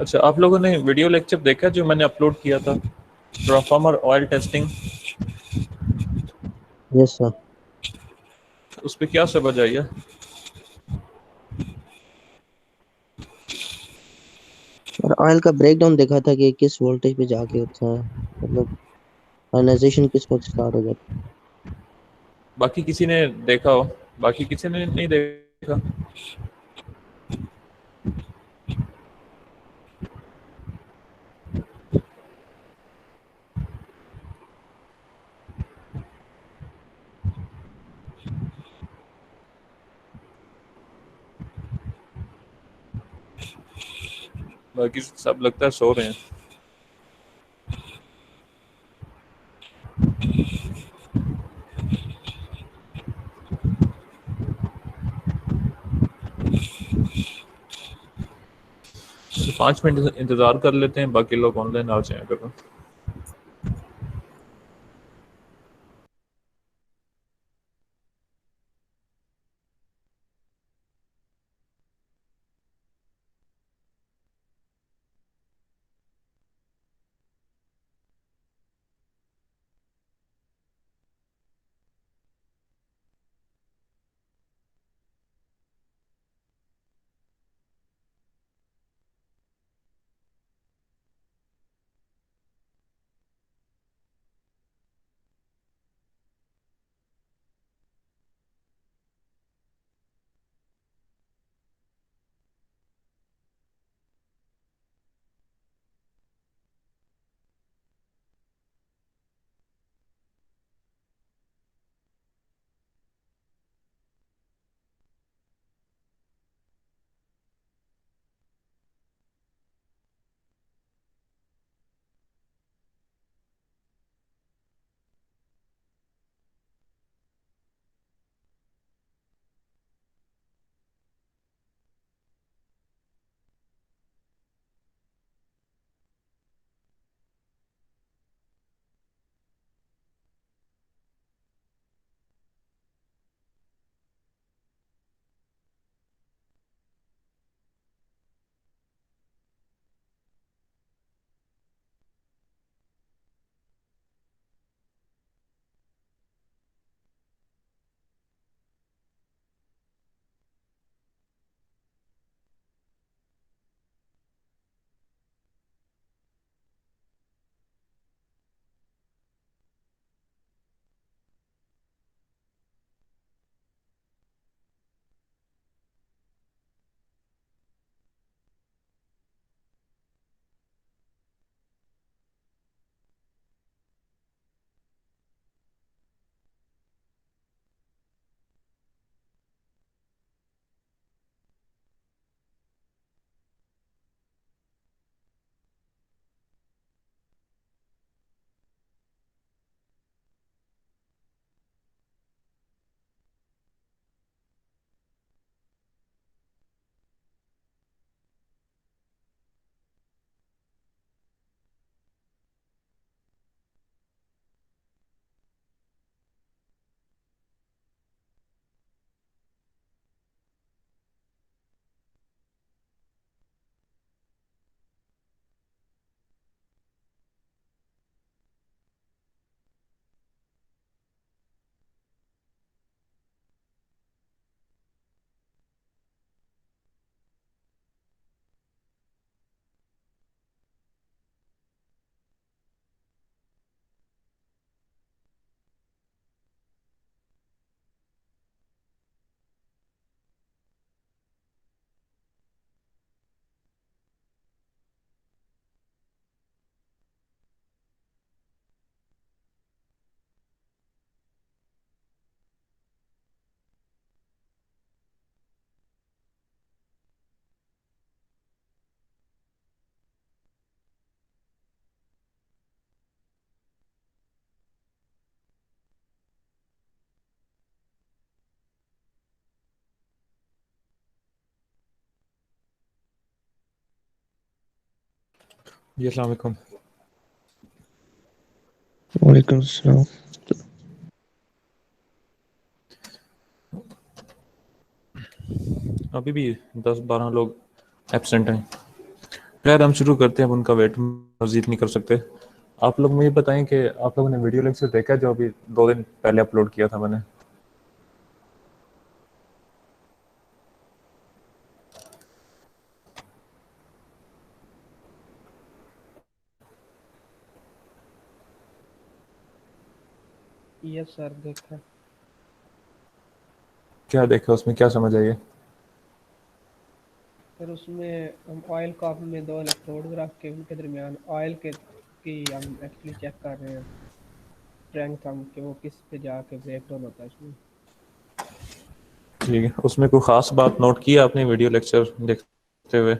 अच्छा, आप लोगों ने वीडियो लेक्चर देखा जो मैंने अपलोड किया था, transformer oil testing? Yes sir. उस पर क्या समझ आई है? और ऑयल का ब्रेकडाउन देखा था कि किस वोल्टेज पे जाके होता है, मतलब आयनाइजेशन किस वक्त स्टार्ट हो जाता बाकी किसी ने देखा हो? बाकी किसी ने नहीं देखा? बाकी सब लगता है सो रहे हैं। तो 5 मिनट इंतजार कर लेते हैं, बाकी लोग ऑनलाइन आ जाए अगर। जी अस्सलाम वालेकुम। है। वालेकुम सलाम। अभी भी 10-12 लोग एब्सेंट हैं। खैर हम शुरू करते हैं, अब उनका वेट मजीद नहीं कर सकते। आप लोग मुझे बताएं कि आप लोगों ने वीडियो लेक्चर देखा है जो अभी 2 दिन पहले अपलोड किया था मैंने? यस सर, देखा। क्या देखा, उसमें क्या समझ आई है? फिर उसमें हम ऑयल कॉप में 2 इलेक्ट्रोड रख के उनके दरमियान ऑयल के की हम एक्चुअली चेक कर रहे हैं स्ट्रेंथ हम कि वो किस पे जाके ब्रेक डाउन होता है उसमें। ठीक है, उसमें कोई ख़ास बात नोट की आपने वीडियो लेक्चर देखते हुए?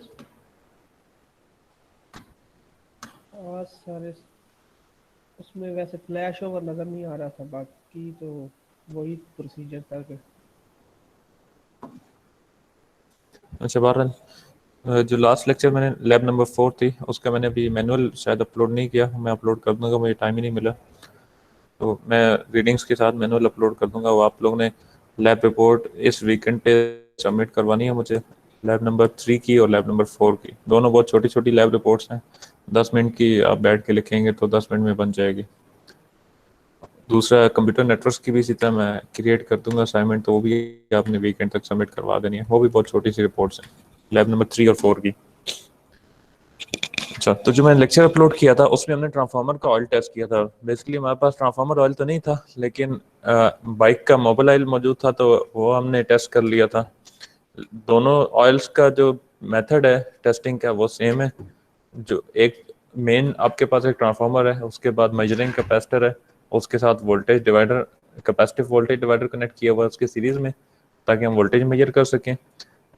और सर उसमें वैसे फ्लैश ओवर नज़र नहीं आ रहा था, बाकी तो वही प्रोसीजर था कि अच्छा, बहरहाल जो लास्ट लेक्चर मैंने लैब नंबर 4 थी उसका मैंने अभी मैनुअल शायद अपलोड नहीं किया, मैं अपलोड कर दूंगा, मुझे टाइम ही नहीं मिला। तो मैं रीडिंग्स के साथ मैनुअल अपलोड कर दूंगा। वो आप लोगों ने लैब रिपोर्ट इस वीकेंड पे सबमिट करवानी है मुझे, लैब नंबर 3 की और लैब नंबर 4 की। दोनों बहुत छोटी छोटी लैब रिपोर्ट्स हैं, 10 मिनट की आप बैठ के लिखेंगे तो 10 मिनट में बन जाएगी। दूसरा कंप्यूटर नेटवर्क्स की भी इसी तरह मैं क्रिएट कर दूंगा असाइनमेंट, तो वो भी आपने वीकेंड तक सबमिट करवा देनी है। वो भी बहुत छोटी सी रिपोर्ट्स हैं, लैब नंबर 3 और 4 की। अच्छा, तो जो मैंने लेक्चर अपलोड किया था उसमें हमने ट्रांसफार्मर का ऑयल टेस्ट किया था। बेसिकली हमारे पास ट्रांसफार्मर ऑयल तो नहीं था, लेकिन बाइक का मोबाइल ऑयल मौजूद था, तो वो हमने टेस्ट कर लिया था। दोनों ऑयल्स का जो मेथड है टेस्टिंग का वो सेम है। जो एक मेन आपके पास एक ट्रांसफार्मर है, उसके बाद मेजरिंग कैपेसिटर है, उसके साथ voltage divider, capacitive voltage divider connect किया हुआ है उसके सीरीज में, ताकि हम वोल्टेज मेजर कर सकें।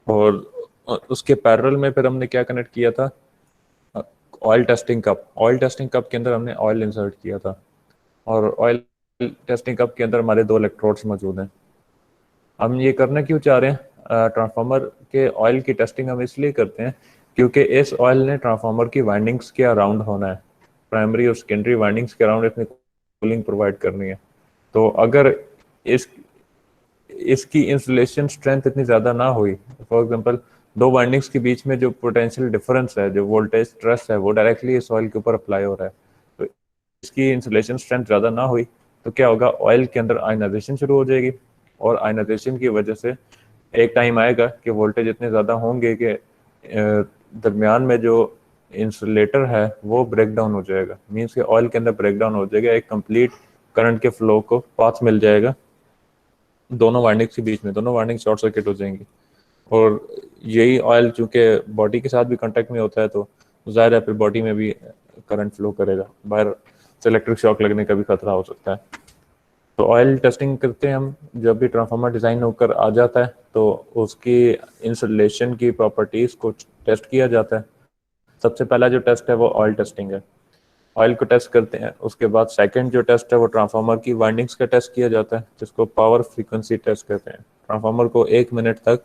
और उसके पैरेलल में फिर हमने क्या कनेक्ट किया था, oil testing cup. Oil testing cup के अंदर हमने ऑयल इंसर्ट किया था, और ऑयल टेस्टिंग कप के अंदर हमारे 2 इलेक्ट्रोड्स मौजूद हैं। हम ये करना क्यों चाह रहे हैं, ट्रांसफार्मर के ऑयल की टेस्टिंग हम इसलिए करते हैं क्योंकि इस ऑयल ने ट्रांसफार्मर की वाइंडिंग्स के अराउंड होना है, प्राइमरी और सेकेंडरी वाइंडिंग्स के अराउंड इसने कूलिंग प्रोवाइड करनी है। तो अगर इस इसकी इंसुलेशन स्ट्रेंथ इतनी ज़्यादा ना हुई, फॉर एग्जांपल दो वाइंडिंग्स के बीच में जो पोटेंशियल डिफरेंस है, जो वोल्टेज स्ट्रेस है, वो डायरेक्टली इस ऑयल के ऊपर अप्लाई हो रहा है, तो इसकी इंसुलेशन स्ट्रेंथ ज़्यादा ना हुई तो क्या होगा, ऑयल के अंदर आयनाइजेशन शुरू हो जाएगी, और आयनाइजेशन की वजह से एक टाइम आएगा कि वोल्टेज इतने ज़्यादा होंगे कि दरमियान में जो इंसुलेटर है वो ब्रेक डाउन हो जाएगा। मीन्स कि ऑयल के अंदर ब्रेक डाउन हो जाएगा, एक कंप्लीट करंट के फ्लो को पाथ मिल जाएगा दोनों वाइंडिंग्स के बीच में, दोनों वाइंडिंग शॉर्ट सर्किट हो जाएंगी। और यही ऑयल चूंकि बॉडी के साथ भी कांटेक्ट में होता है, तो जाहिर है फिर बॉडी में भी करंट फ्लो करेगा, बाहर से इलेक्ट्रिक शॉक लगने का भी खतरा हो सकता है। तो ऑयल टेस्टिंग करते हैं हम जब भी ट्रांसफार्मर डिज़ाइन होकर आ जाता है, तो उसकी इंसुलेशन की प्रॉपर्टीज़ को टेस्ट किया जाता है। सबसे पहला जो टेस्ट है वो ऑयल टेस्टिंग है, ऑयल को टेस्ट करते हैं। उसके बाद सेकंड जो टेस्ट है वो ट्रांसफार्मर की वाइंडिंग्स का टेस्ट किया जाता है, जिसको पावर फ्रीक्वेंसी टेस्ट कहते हैं। ट्रांसफार्मर को 1 मिनट तक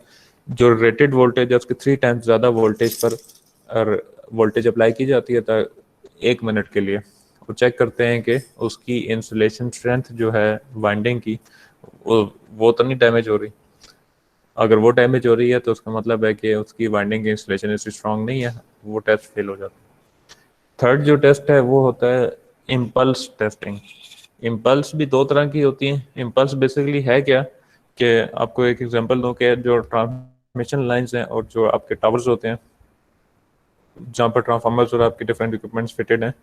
जो रेटेड वोल्टेज है उसके 3 टाइम्स ज़्यादा वोल्टेज पर वोल्टेज अप्लाई की जाती है 1 मिनट के लिए। वो चेक करते हैं कि उसकी इंसुलेशन स्ट्रेंथ जो है वाइंडिंग की, वो तो नहीं डैमेज हो रही। अगर वो डैमेज हो रही है तो उसका मतलब है कि उसकी वाइंडिंग की इंसुलेशन इतनी स्ट्रांग नहीं है, वो टेस्ट फेल हो जाता है। थर्ड जो टेस्ट है वो होता है इम्पल्स टेस्टिंग। इम्पल्स भी 2 तरह की होती हैं। इम्पल्स बेसिकली है क्या, कि आपको एक एग्जांपल दूं कि जो ट्रांसमिशन लाइंस हैं और जो आपके टावर्स होते हैं जहाँ पर ट्रांसफार्मर्स और आपके डिफरेंट इक्विपमेंट्स फिटेड हैं,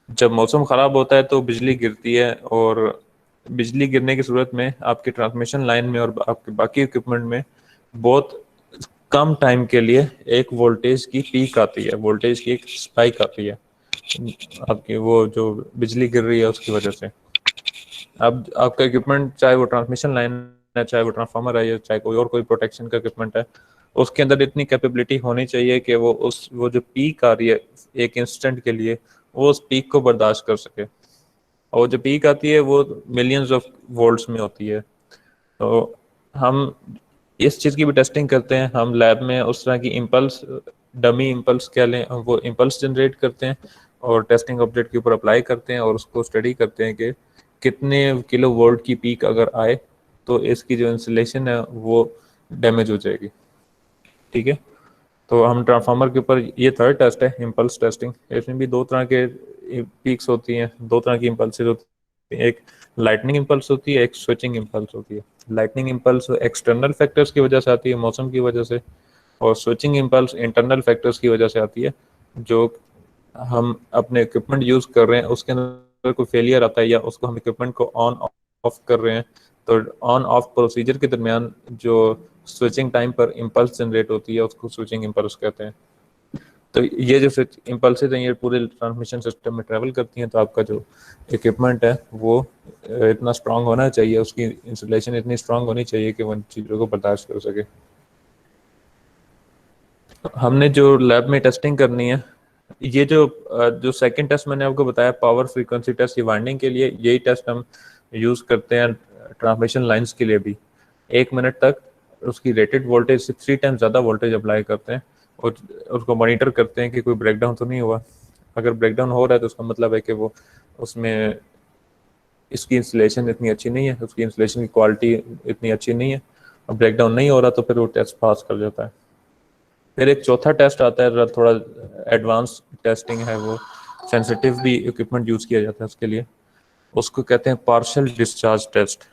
जब मौसम ख़राब होता है तो बिजली गिरती है, और बिजली गिरने की सूरत में आपकी ट्रांसमिशन लाइन में और आपके बाकी इक्विपमेंट में बहुत कम टाइम के लिए एक वोल्टेज की पीक आती है, वोल्टेज की एक स्पाइक आती है आपकी वो जो बिजली गिर रही है उसकी वजह से। अब आपका इक्विपमेंट, चाहे वो ट्रांसमिशन लाइन है, चाहे वो ट्रांसफार्मर है, या चाहे कोई और कोई प्रोटेक्शन का इक्विपमेंट है, उसके अंदर इतनी कैपेबिलिटी होनी चाहिए कि वो जो पीक आ रही है एक इंस्टेंट के लिए, वो उस पीक को बर्दाश्त कर सके। और जो पीक आती है वो मिलियंस ऑफ वोल्ट्स में होती है। तो हम इस चीज़ की भी टेस्टिंग करते हैं। हम लैब में उस तरह की इम्पल्स, डमी इम्पल्स कह लें, वो इम्पल्स जनरेट करते हैं और टेस्टिंग ऑब्जेक्ट के ऊपर अप्लाई करते हैं, और उसको स्टडी करते हैं कि कितने किलो वोल्ट की पीक अगर आए तो इसकी जो इंसुलेशन है वो डैमेज हो जाएगी। ठीक है, तो हम ट्रांसफार्मर के ऊपर, ये थर्ड टेस्ट है इम्पल्स टेस्टिंग। इसमें भी दो तरह के पीक्स होती हैं, दो तरह की इम्पल्सेस होती हैं, एक लाइटनिंग इम्पल्स होती है, एक स्विचिंग इम्पल्स होती है। लाइटनिंग इम्पल्स एक्सटर्नल फैक्टर्स की वजह से आती है, मौसम की वजह से, और स्विचिंग इम्पल्स इंटरनल फैक्टर्स की वजह से आती है, जो हम अपने इक्विपमेंट यूज कर रहे हैं उसके अंदर कोई फेलियर आता है या उसको हम इक्विपमेंट को ऑन ऑफ कर रहे हैं, तो ऑन ऑफ प्रोसीजर के दरमियान जो स्विचिंग टाइम पर इम्पल्स जनरेट होती है उसको स्विचिंग इम्पल्स कहते हैं। तो ये जो स्विच इम्पल्सेज हैं ये पूरे ट्रांसमिशन सिस्टम में ट्रैवल करती हैं, तो आपका जो इक्विपमेंट है वो इतना स्ट्रांग होना चाहिए, उसकी इंसुलेशन इतनी स्ट्रांग होनी चाहिए कि वो उन चीज़ों को बर्दाश्त कर सके। हमने जो लैब में टेस्टिंग करनी है, ये जो सेकंड टेस्ट मैंने आपको बताया पावर फ्रीक्वेंसी टेस्ट, ये वाइंडिंग के लिए, यही टेस्ट हम यूज़ करते हैं ट्रांसमिशन लाइंस के लिए भी। 1 मिनट तक उसकी रेटेड वोल्टेज से 3 टाइम ज़्यादा वोल्टेज अप्लाई करते हैं और उसको मॉनिटर करते हैं कि कोई ब्रेकडाउन तो नहीं हुआ। अगर ब्रेकडाउन हो रहा है तो उसका मतलब है कि वो उसमें इसकी इंसुलेशन इतनी अच्छी नहीं है, उसकी इंसुलेशन की क्वालिटी इतनी अच्छी नहीं है, और ब्रेकडाउन नहीं हो रहा तो फिर वो टेस्ट पास कर जाता है। फिर एक चौथा टेस्ट आता है, थोड़ा एडवांस टेस्टिंग है, वो सेंसिटिव भी इक्विपमेंट यूज़ किया जाता है उसके लिए, उसको कहते हैं पार्शियल डिस्चार्ज टेस्ट।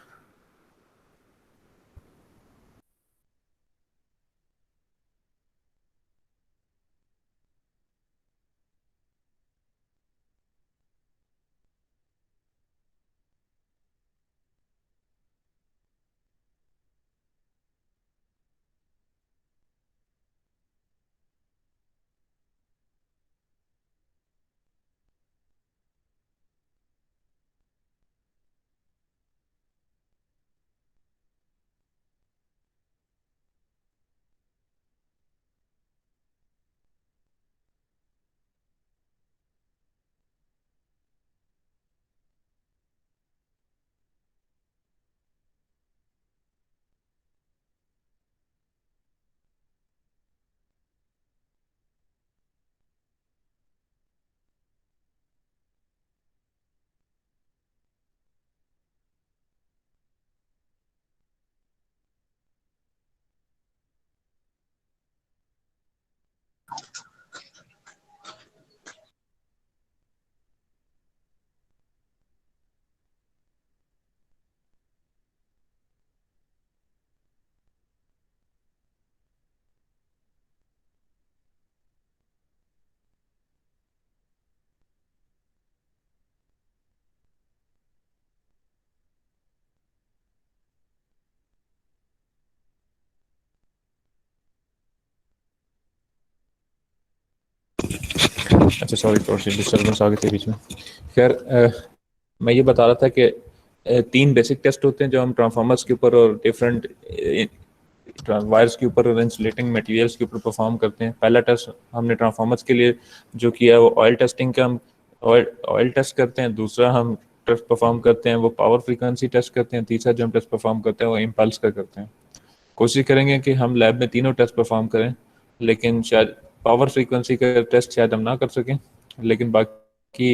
अच्छा सॉरी, थोड़ी सी डिस्टर्बेंस आ गई थी बीच में। खैर, मैं ये बता रहा था कि 3 बेसिक टेस्ट होते हैं जो हम ट्रांसफार्मर्स के ऊपर और डिफरेंट वायर्स के ऊपर और इंसुलेटिंग मटेरियल्स के ऊपर परफॉर्म करते हैं। पहला टेस्ट हमने ट्रांसफार्मर्स के लिए जो किया है वो ऑयल टेस्टिंग का, हम ऑयल टेस्ट करते हैं। दूसरा हम टेस्ट परफॉर्म करते हैं वो पावर फ्रीक्वेंसी टेस्ट करते हैं। तीसरा जो हम टेस्ट परफॉर्म करते हैं वो इम्पल्स का करते हैं। कोशिश करेंगे कि हम लैब में तीनों टेस्ट परफॉर्म करें, लेकिन शायद पावर फ्रीक्वेंसी का टेस्ट शायद हम ना कर सकें, लेकिन बाकी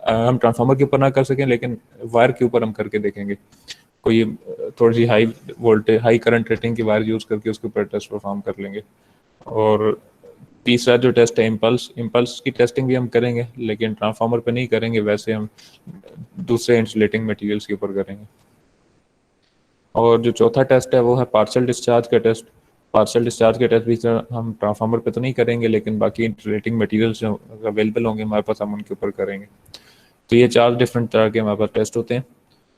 हम ट्रांसफार्मर के ऊपर ना कर सकें, लेकिन वायर के ऊपर हम करके देखेंगे। कोई थोड़ी सी high voltage high current rating की वायर यूज़ करके उसके ऊपर टेस्ट परफॉर्म कर लेंगे। और तीसरा जो टेस्ट है इम्पल्स, इम्पल्स की टेस्टिंग भी हम करेंगे, लेकिन ट्रांसफार्मर पे नहीं करेंगे, वैसे हम दूसरे इंसुलेटिंग मटेरियल्स के ऊपर करेंगे। और जो चौथा टेस्ट है वो है पार्शियल डिस्चार्ज का टेस्ट। पार्शियल डिस्चार्ज के टेस्ट भी हम ट्रांसफार्मर पे तो नहीं करेंगे, लेकिन बाकी इंसुलेटिंग मटेरियल्स जो अवेलेबल होंगे हमारे पास हम उनके ऊपर करेंगे। तो ये 4 डिफरेंट तरह के हमारे पास टेस्ट होते हैं।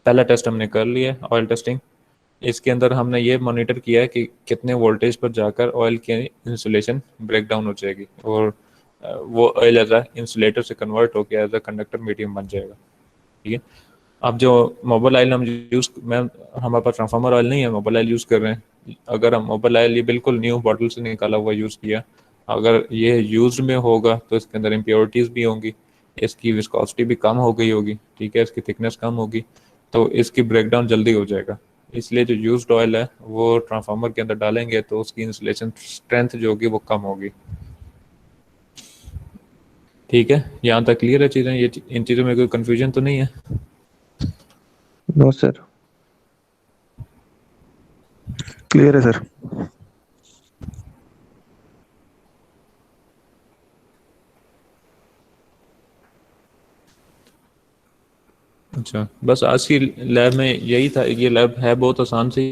पहला टेस्ट हमने कर लिया है ऑयल टेस्टिंग। इसके अंदर हमने ये मॉनिटर किया है कि कितने वोल्टेज पर जाकर ऑयल की इंसुलेशन ब्रेक डाउन हो जाएगी, और वो ऑयल एज अ इंसुलेटर से कन्वर्ट होकर एज अ कंडक्टर मीडियम बन जाएगा। ठीक है। अब जो मोबाइल ऑयल हम यूज़ मैं हमारे पास ट्रांसफार्मर ऑयल नहीं है, मोबाइल ऑयल यूज़ कर रहे हैं। अगर हम मोबाइल ऑयल ये बिल्कुल न्यू बॉटल से निकाला हुआ यूज़ किया, अगर ये यूज्ड में होगा तो इसके अंदर इम्प्योरिटीज़ भी होंगी, इसकी विस्कोसिटी भी कम हो गई होगी, ठीक है, इसकी थिकनेस कम होगी, तो इसकी ब्रेकडाउन जल्दी हो जाएगा। इसलिए जो यूज्ड ऑयल है वो ट्रांसफार्मर के अंदर डालेंगे तो उसकी इंसुलेशन स्ट्रेंथ जो होगी वो कम होगी। ठीक है, यहाँ तक क्लियर है चीज़ें? ये इन चीज़ों में कोई कन्फ्यूजन तो नहीं है? नो सर, क्लियर है सर। अच्छा, बस आज की लैब में यही था। ये लैब है बहुत आसान सी।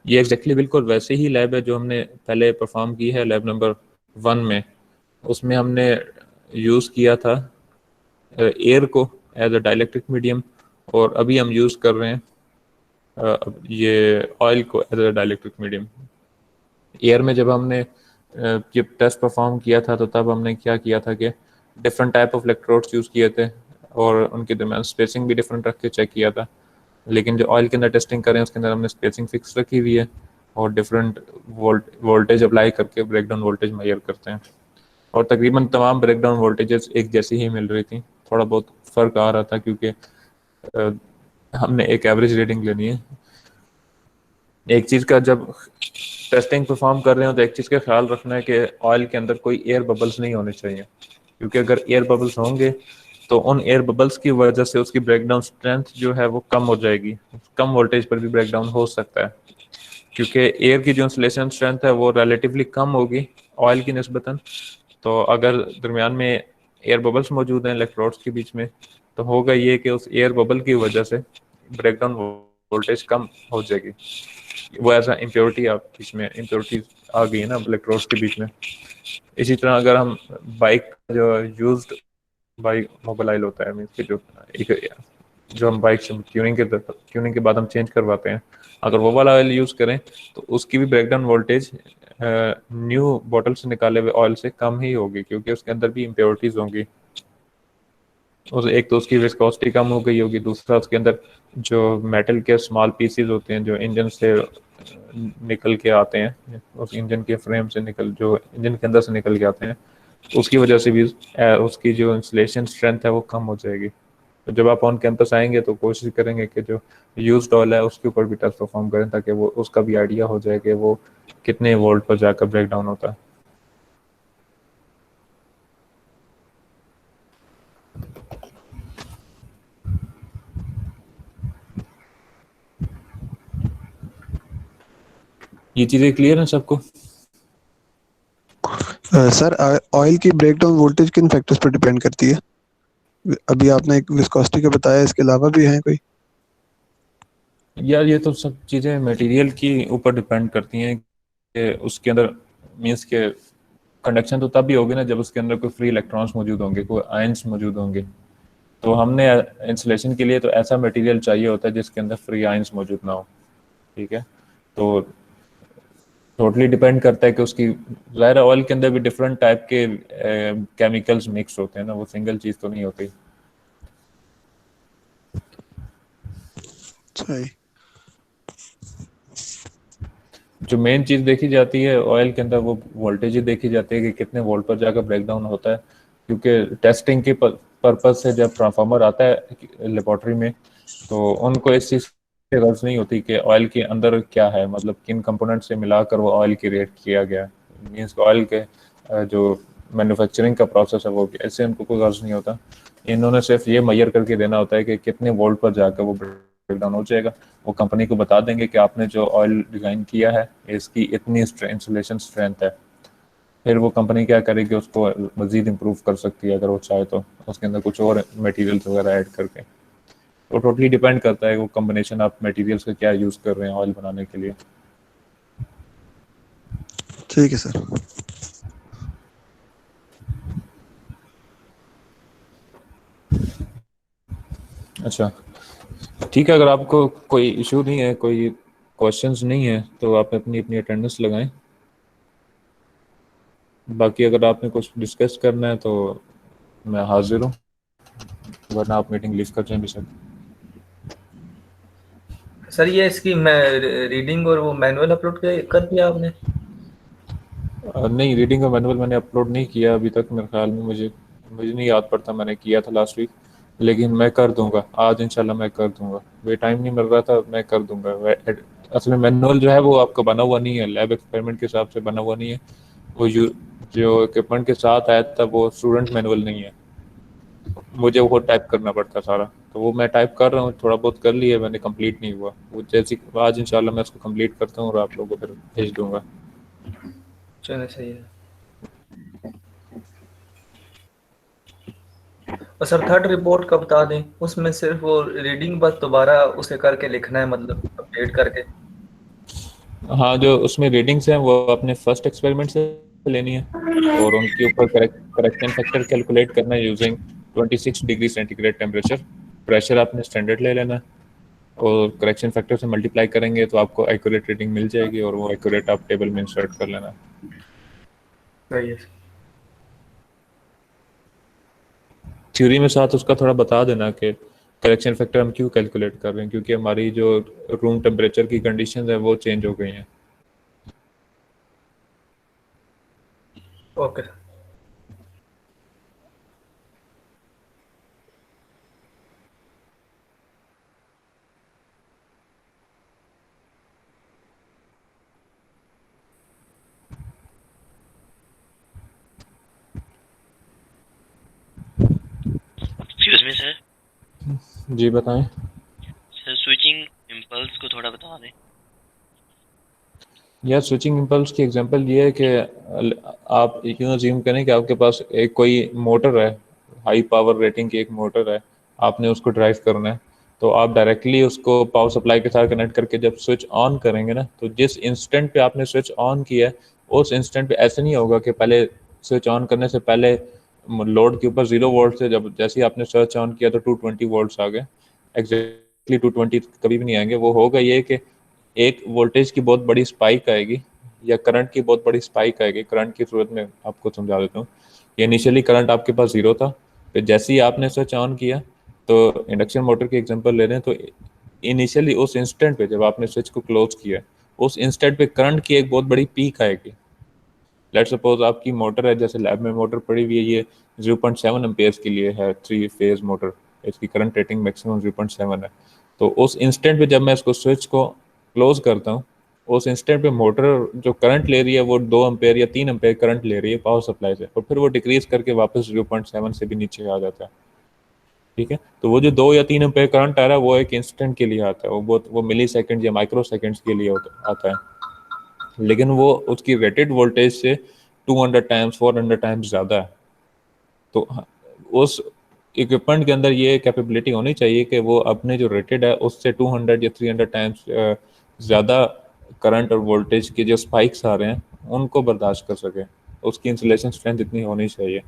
ये एग्जैक्टली बिल्कुल वैसे ही लैब है जो हमने पहले परफॉर्म की है लैब नंबर 1 में। उसमें हमने यूज़ किया था एयर को एज अ डाइलेक्ट्रिक मीडियम, और अभी हम यूज़ कर रहे हैं ये ऑयल को as a dielectric medium. Air में जब हमने ये टेस्ट परफॉर्म किया था तो तब हमने क्या किया था कि different type of electrodes use किए थे और उनके दरमियान स्पेसिंग भी डिफरेंट रख के चेक किया था। लेकिन जो ऑयल के अंदर टेस्टिंग करें उसके अंदर हमने स्पेसिंग फिक्स रखी हुई है और डिफरेंट वोल्टेज अप्लाई करके ब्रेकडाउन वोल्टेज मेजर करते हैं। और तकरीबन तमाम ब्रेकडाउन वोल्टेजेस एक जैसी ही मिल रही थी। थोड़ा बहुत फ़र्क आ रहा था क्योंकि हमने एक एवरेज रीडिंग लेनी है। एक चीज़ का जब टेस्टिंग परफॉर्म कर रहे हो तो एक चीज़ का ख्याल रखना है कि ऑयल के अंदर कोई एयर बबल्स नहीं होने चाहिए, क्योंकि अगर एयर बबल्स होंगे तो उन एयर बबल्स की वजह से उसकी ब्रेकडाउन स्ट्रेंथ जो है वो कम हो जाएगी। कम वोल्टेज पर भी ब्रेकडाउन हो सकता है, क्योंकि एयर की जो इंसुलेशन स्ट्रेंथ है वो रिलेटिवली कम होगी ऑयल की निस्बतन। तो अगर दरमियान में एयर बबल्स मौजूद हैं इलेक्ट्रोड्स के बीच में, तो होगा ये कि उस एयर बबल की वजह से ब्रेकडाउन वोल्टेज कम हो जाएगी। वो ऐसा इम्प्योरिटी आप इसमें इम्प्योरिटी आ गई है ना इलेक्ट्रोड्स के बीच में। इसी तरह अगर हम बाइक जो यूज्ड बाइक मोबाइल होता है मीन्स कि जो एक जो हम बाइक से ट्यूनिंग के बाद हम चेंज करवाते हैं, अगर वो वाला ऑयल यूज़ करें तो उसकी भी ब्रेकडाउन वोल्टेज न्यू बॉटल से निकाले हुए ऑयल से कम ही होगी, क्योंकि उसके अंदर भी इम्प्योरिटीज़ होंगी। उस एक तो उसकी विस्कोसिटी कम हो गई होगी, दूसरा उसके अंदर जो मेटल के स्मॉल पीसीज होते हैं जो इंजन से निकल के आते हैं, उस इंजन के फ्रेम से निकल जो इंजन के अंदर से निकल के आते हैं, उसकी वजह से भी उसकी जो इंसुलेशन स्ट्रेंथ है वो कम हो जाएगी। तो जब आप ऑन कैंपस आएंगे तो कोशिश करेंगे कि जो यूज्ड ऑयल है उसके ऊपर भी टेस्ट परफॉर्म करें, ताकि वो उसका भी आइडिया हो जाए कि वो कितने वोल्ट पर जाकर ब्रेक डाउन होता है। ये चीज़ें क्लियर हैं सबको? सर ऑयल की ब्रेकडाउन वोल्टेज किन फैक्टर्स पर डिपेंड करती है? अभी आपने एक विस्कोसिटी का बताया, इसके अलावा भी है कोई? यार ये तो सब चीज़ें मटेरियल की ऊपर डिपेंड करती हैं कि उसके अंदर मीन्स के कंडक्शन तो तब भी होगी ना जब उसके अंदर कोई फ्री इलेक्ट्रॉन्स मौजूद होंगे, कोई आयंस मौजूद होंगे। तो हमने इंसुलेशन के लिए तो ऐसा मटेरियल चाहिए होता है जिसके अंदर फ्री आयंस मौजूद ना हो। ठीक है, तो टोटली डिपेंड करता है कि उसकी ज़ाहिर ऑयल के अंदर भी डिफरेंट टाइप के केमिकल्स मिक्स होते हैं ना, वो सिंगल चीज़ तो नहीं होती। सही। जो मेन चीज़ देखी जाती है ऑयल के अंदर वो वोल्टेज ही देखी जाती है कि कितने वोल्ट पर जाकर ब्रेकडाउन होता है, क्योंकि टेस्टिंग के पर्पज से जब ट्रांसफार्मर आता है लेबॉर्ट्री में तो उनको इस चीज़ की गर्ज नहीं होती कि ऑयल के अंदर क्या है, मतलब किन कंपोनेंट से मिलाकर वो ऑयल की रेट किया गया। मीन्स ऑयल के जो मैन्युफैक्चरिंग का प्रोसेस है वो ऐसे उनको कोई गर्ज नहीं होता। इन्होंने सिर्फ ये मेजर करके देना होता है कि कितने वोल्ट पर जाकर वो ब्रेकडाउन हो जाएगा। वो कंपनी को बता देंगे कि आपने जो ऑयल डिज़ाइन किया है इसकी इतनी इंसुलेशन स्ट्रेंथ है। फिर वो कंपनी क्या करेगी, उसको मज़ीद इम्प्रूव कर सकती है अगर वो चाहे तो, उसके अंदर कुछ और मटेरियल्स वगैरह ऐड करके। तो टोटली डिपेंड करता है वो कम्बिनेशन आप मटेरियल्स का क्या यूज़ कर रहे हैं ऑयल बनाने के लिए। ठीक है सर। अच्छा ठीक है, अगर आपको कोई इशू नहीं है, कोई क्वेश्चंस नहीं है, तो आप अपनी अपनी अटेंडेंस लगाएं। बाकी अगर आपने कुछ डिस्कस करना है तो मैं हाजिर हूँ, वरना आप मीटिंग लीव कर जाएं बेशक। सर ये इसकी मैं रीडिंग और वो मैनुअल अपलोड कर दिया आपने? नहीं, रीडिंग का मैनुअल मैंने अपलोड नहीं किया अभी तक मेरे ख्याल में। मुझे नहीं याद पड़ता मैंने किया था लास्ट वीक, लेकिन मैं कर दूंगा आज इंशाल्लाह। मैं कर दूंगा, वे टाइम नहीं मिल रहा था, मैं कर दूंगा। असल में मैनुअल जो है वो आपका बना हुआ नहीं है, लैब एक्सपेरिमेंट के हिसाब से बना हुआ नहीं है। वो जो इक्विपमेंट के साथ आया था वो स्टूडेंट मैनुअल नहीं है, मुझे वो टाइप करना पड़ता सारा। तो वो मैं टाइप कर रहा हूँ, थोड़ा बहुत कर लिया मैंने, कंप्लीट नहीं हुआ वो। जैसे आज इंशाल्लाह मैं उसको कंप्लीट करता हूँ और आप लोगों को फिर भेज दूंगा। चलो सही है। और और सर थर्ड रिपोर्ट का बता दें, उसमें सिर्फ वो रीडिंग बस दोबारा उसे करके लिखना है, मतलब अपडेट करके। हाँ, जो उसमें रीडिंग्स हैं वो अपने फर्स्ट एक्सपेरिमेंट से लेनी है और उनके ऊपर करेक्शन फैक्टर कैलकुलेट करना है using 26 degree centigrade temperature. Pressure आपने स्टैंडर्ड ले लेना है और करेक्शन फैक्टर से मल्टीप्लाई करेंगे तो आपको एक्यूरेट रीडिंग मिल जाएगी और वो एक्यूरेट आप टेबल में इंसर्ट कर लेना। सही है। थ्योरी में साथ उसका थोड़ा बता देना कि करेक्शन फैक्टर हम क्यों कैलकुलेट कर रहे हैं, क्योंकि हमारी जो रूम टेम्परेचर की कंडीशंस है वो चेंज हो गई हैं। ओके। Excuse me sir. जी बताएं। सर स्विचिंग इम्पल्स को थोड़ा बता दें। यार स्विचिंग इम्पल्स की एग्जांपल ये है कि आप यूँ अज्यूम करें कि आपके पास एक कोई मोटर है, हाई पावर रेटिंग की एक मोटर है, आपने उसको ड्राइव करना है। तो आप डायरेक्टली उसको पावर सप्लाई के साथ कनेक्ट करके जब स्विच ऑन करेंगे ना, तो जिस इंस्टेंट पे आपने स्विच ऑन किया है उस इंस्टेंट पे ऐसे नहीं होगा कि पहले स्विच ऑन करने से पहले लोड के ऊपर 0 वोल्ट से जब जैसे ही आपने स्विच ऑन किया तो 220 वोल्ट्स आ गए। एग्जैक्टली 220 कभी भी नहीं आएंगे। वो होगा ये कि एक वोल्टेज की बहुत बड़ी स्पाइक आएगी या करंट की बहुत बड़ी स्पाइक आएगी। करंट की सूरत में आपको समझा देता हूँ। इनिशियली करंट आपके पास 0 था, फिर जैसे ही आपने स्विच ऑन किया, तो इंडक्शन मोटर की एग्जांपल ले रहे हैं, तो इनिशियली उस इंस्टेंट पे जब आपने स्विच को क्लोज किया, उस इंस्टेंट पे करंट की एक बहुत बड़ी पीक आएगी। लेट्स सपोज आपकी मोटर है, जैसे लैब में मोटर पड़ी हुई है, ये 0.7 एम्पेयर्स के लिए है, 3 फेज मोटर, इसकी करंट रेटिंग मैक्सिमम 0.7 है। तो उस इंस्टेंट पे जब मैं इसको स्विच को क्लोज करता हूँ, उस इंस्टेंट पे मोटर जो करंट ले रही है वो 2 एम्पेयर या 3 एम्पेयर करंट ले रही है पावर सप्लाई से, और फिर वो डिक्रीज करके वापस 0.7 से भी नीचे आ जाता है। ठीक है, तो वो जो 2 या 3 एम्पेयर करंट आ रहा है वो एक इंस्टेंट के लिए आता है, वो मिली सेकेंड या माइक्रो सेकेंड्स के लिए आता है। लेकिन वो उसकी रेटेड वोल्टेज से 200 टाइम्स 400 टाइम्स ज़्यादा है। तो उस इक्विपमेंट के अंदर ये कैपेबिलिटी होनी चाहिए कि वो अपने जो रेटेड है उससे 200 या 300 टाइम्स ज़्यादा करंट और वोल्टेज के जो स्पाइक्स आ रहे हैं उनको बर्दाश्त कर सके। उसकी इंसुलेशन स्ट्रेंथ इतनी होनी चाहिए।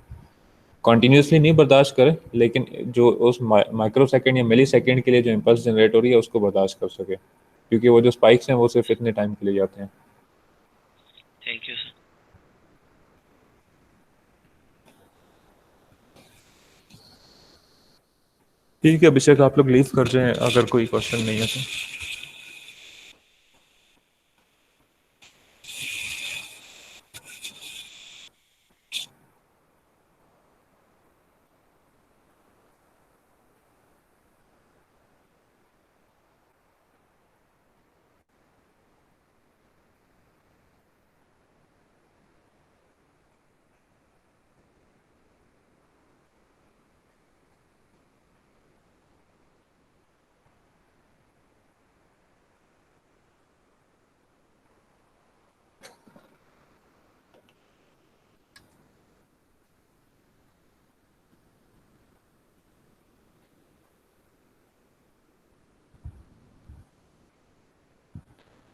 कंटिन्यूसली नहीं बर्दाश्त करे, लेकिन जो उस माइक्रो सेकेंड या मिली सेकेंड के लिए जो इम्पल्स जनरेट हो रही है उसको बर्दाश्त कर सके, क्योंकि वो जो स्पाइक्स हैं वो सिर्फ इतने टाइम के लिए जाते हैं। Thank you sir. ठीक है अभिषेक, आप लोग लीव कर जाएं अगर कोई क्वेश्चन नहीं है तो।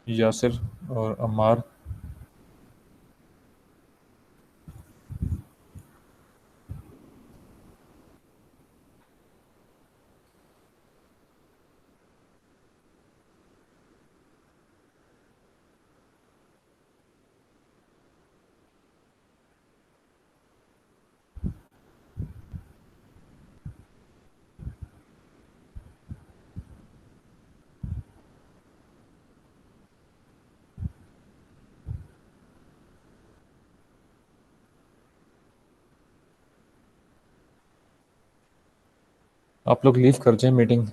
यासिर और अम्मार। आप लोग लीव कर जाएं मीटिंग।